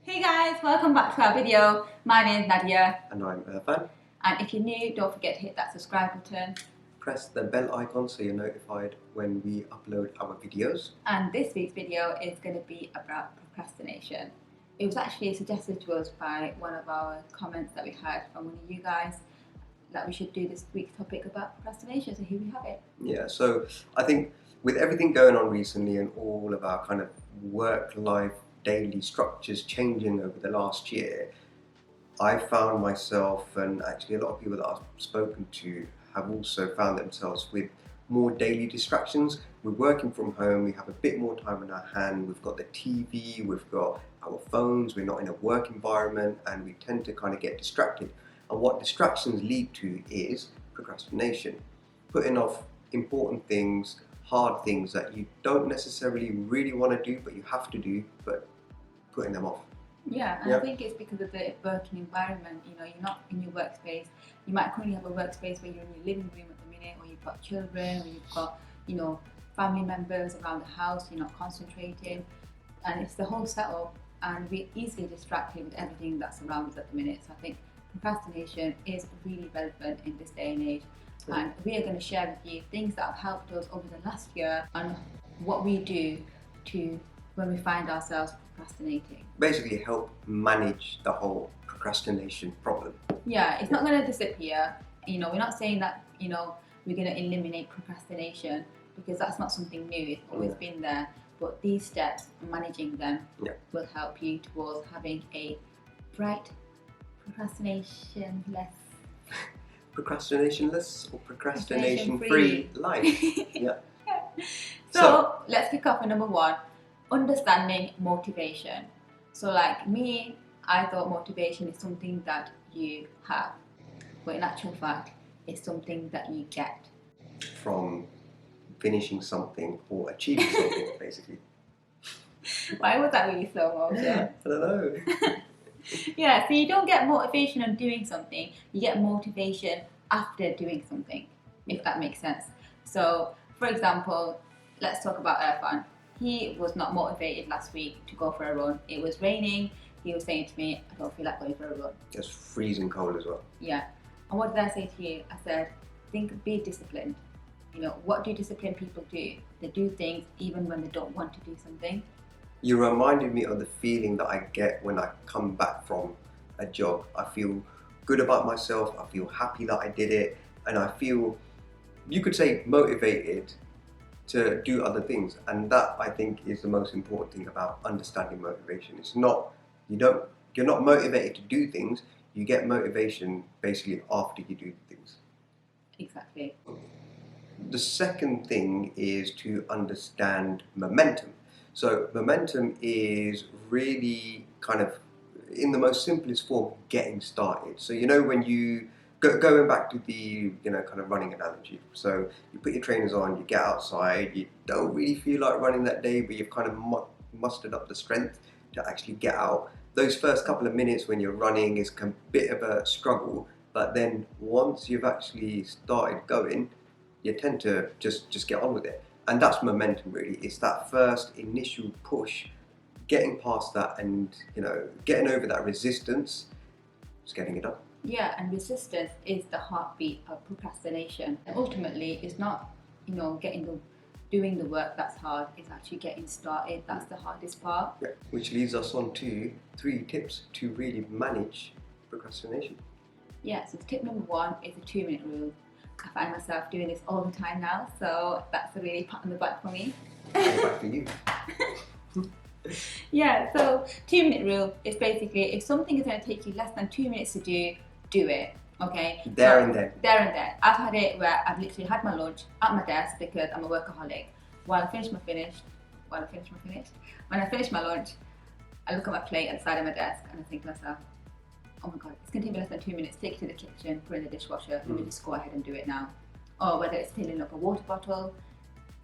Hey guys, welcome back to our video. My name is Nadia, And I'm Irfan. and if you're new, don't forget to hit that subscribe button. Press the bell icon so you're notified when we upload our videos. And this week's video is going to be about procrastination. It was actually suggested to us by one of our comments that we had from one of you guys that we should do this week's topic about procrastination, so here we have it. Yeah, so I think with everything going on recently and all of our kind of work-life daily structures changing over the last year, I found myself, and actually a lot of people that I've spoken to have also found themselves with more daily distractions. We're working from home, we have a bit more time on our hand, we've got the TV, we've got our phones, we're not in a work environment, and we tend to kind of get distracted. And what distractions lead to is procrastination, putting off important things, hard things that you don't necessarily really want to do, but you have to do, but putting them off. Yeah, and I think it's because of the working environment. You know, you're not in your workspace. You might currently have a workspace where you're in your living room at the minute, or you've got children, or you've got, family members around the house. You're not concentrating, and it's the whole setup. And we're easily distracted with everything that's around us at the minute. So I think procrastination is really relevant in this day and age. And we are going to share with you things that have helped us over the last year and what we do to when we find ourselves procrastinating. Basically help manage the whole procrastination problem. Yeah, it's not going to disappear. We're not saying that, we're going to eliminate procrastination, because that's not something new. It's always been there. But these steps, managing them, will help you towards having a bright, procrastination-less Procrastinationless or procrastination-free life. Yeah. So let's kick off with number one, understanding motivation. So like me, I thought motivation is something that you have, but in actual fact, it's something that you get from finishing something or achieving something, basically. Why was that really slow motion? I don't know. Yeah, so you don't get motivation on doing something, you get motivation after doing something, if that makes sense. So, for example, let's talk about Irfan. He was not motivated last week to go for a run. It was raining. He was saying to me, I don't feel like going for a run. It's freezing cold as well. Yeah. And what did I say to you? I said, be disciplined. What do disciplined people do? They do things even when they don't want to do something. You reminded me of the feeling that I get when I come back from a job. I feel good about myself, I feel happy that I did it, and I feel, you could say, motivated to do other things. And that, I think, is the most important thing about understanding motivation. It's not, you're not motivated to do things, you get motivation basically after you do things. Exactly. The second thing is to understand momentum. So momentum is really kind of, in the most simplest form, getting started. So when you, going back to the kind of running analogy, so you put your trainers on, you get outside, you don't really feel like running that day, but you've kind of mustered up the strength to actually get out. Those first couple of minutes when you're running is a bit of a struggle, but then once you've actually started going, you tend to just get on with it. And that's momentum, really. It's that first initial push, getting past that and, getting over that resistance, just getting it done. Yeah, and resistance is the heartbeat of procrastination. And ultimately, it's not, doing the work that's hard. It's actually getting started. That's the hardest part. Yeah, which leads us on to 3 tips to really manage procrastination. Yeah, so tip number 1 is the 2-minute rule. I find myself doing this all the time now, so that's a really pat on the back for me. Back for you. Yeah, so 2-minute rule is basically, if something is going to take you less than 2 minutes to do it. Okay. There and then. I've had it where I've literally had my lunch at my desk because I'm a workaholic. When I finish my lunch, I look at my plate at the side of my desk and I think to myself, oh my god, it's going to take me less than 2 minutes, take it to the kitchen, put it in the dishwasher, let me just go ahead and do it now. Or whether it's filling up a water bottle,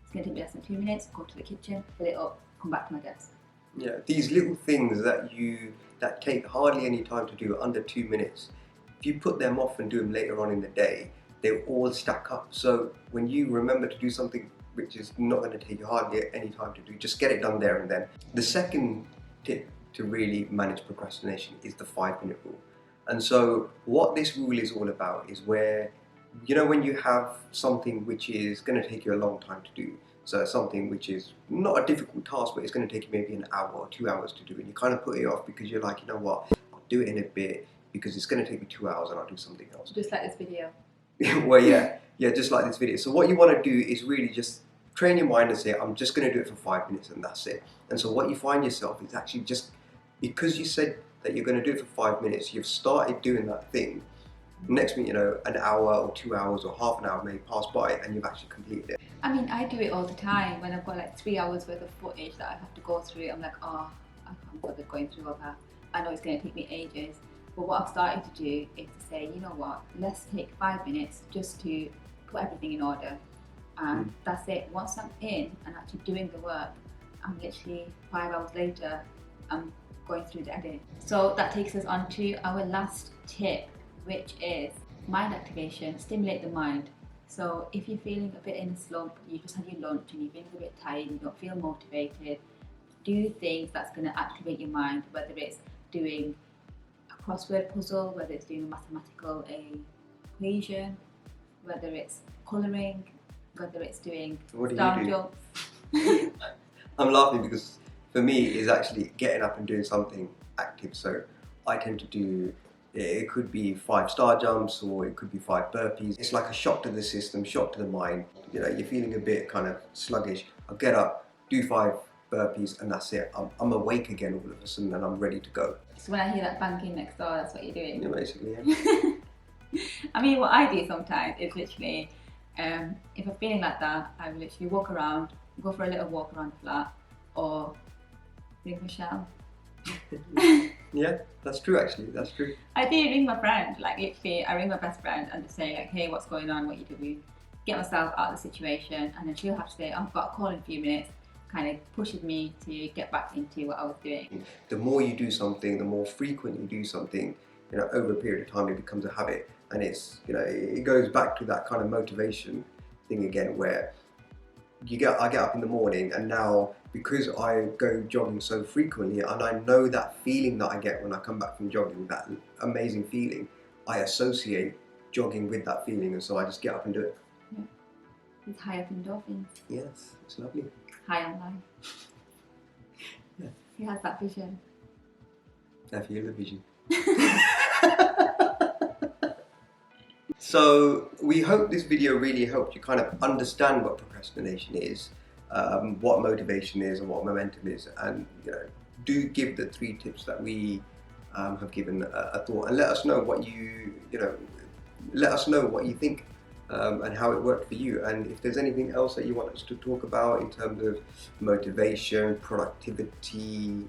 it's going to take me less than 2 minutes, go to the kitchen, fill it up, come back to my desk. Yeah, these little things that take hardly any time to do, under 2 minutes, if you put them off and do them later on in the day, they all stack up. So when you remember to do something which is not going to take you hardly any time to do, just get it done there and then. The second tip to really manage procrastination is the 5-minute rule. And so what this rule is all about is where, you know, when you have something which is going to take you a long time to do, so something which is not a difficult task, but it's going to take you maybe an hour or 2 hours to do, and you kind of put it off because you're like, you know what, I'll do it in a bit because it's going to take me 2 hours and I'll do something else. Just like this video. Well, yeah, just like this video. So what you want to do is really just train your mind and say, I'm just going to do it for 5 minutes and that's it. And so what you find yourself is actually just, because you said that you're going to do it for 5 minutes, you've started doing that thing. Next minute, you know, an hour or 2 hours or half an hour may pass by and you've actually completed it. I mean, I do it all the time when I've got like 3 hours worth of footage that I have to go through. I'm like, oh, I can't bother going through all that. I know it's going to take me ages. But what I've started to do is to say, you know what, let's take 5 minutes just to put everything in order. And that's it. Once I'm in and actually doing the work, I'm literally 5 hours later, I'm going through the edit. So that takes us on to our last tip, which is mind activation, stimulate the mind. So if you're feeling a bit in a slump, you just had your lunch and you're feeling a bit tired, you don't feel motivated, do things that's going to activate your mind, whether it's doing a crossword puzzle, whether it's doing a mathematical equation, whether it's colouring, whether it's doing star jumps. I'm laughing because for me it's actually getting up and doing something active. So I tend to do, it could be 5 star jumps or it could be 5 burpees. It's like a shock to the system, shock to the mind. You know, you're feeling a bit kind of sluggish. I'll get up, do 5 burpees and that's it. I'm awake again all of a sudden and I'm ready to go. So when I hear that banging next door, that's what you're doing? Yeah, basically, yeah. I mean, what I do sometimes is literally, if I'm feeling like that, I will literally walk around, go for a little walk around the flat, or ring Michelle. Yeah, that's true actually, that's true. I do ring my friend, like literally I ring my best friend and just say like, hey, what's going on, what are you doing? Get myself out of the situation, and then she'll have to say, I've got a call in a few minutes, kind of pushes me to get back into what I was doing. The more you do something, the more frequent you do something, you know, over a period of time it becomes a habit, and it's, you know, it goes back to that kind of motivation thing again, where I get up in the morning, and now because I go jogging so frequently and I know that feeling that I get when I come back from jogging, that amazing feeling, I associate jogging with that feeling, and so I just get up and do it. Yeah. It's high up endorphins. Yes, it's lovely. High on life. Yeah. He has that vision. I feel the vision. So we hope this video really helped you kind of understand what procrastination is, what motivation is and what momentum is, and, you know, do give the 3 tips that we have given a thought, and let us know what let us know what you think and how it worked for you, and if there's anything else that you want us to talk about in terms of motivation, productivity,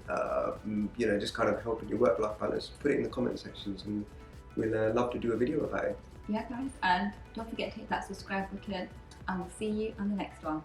you know, just kind of helping your work-life balance, put it in the comment sections and we'll love to do a video about it. Yeah guys, and don't forget to hit that subscribe button, and we'll see you on the next one.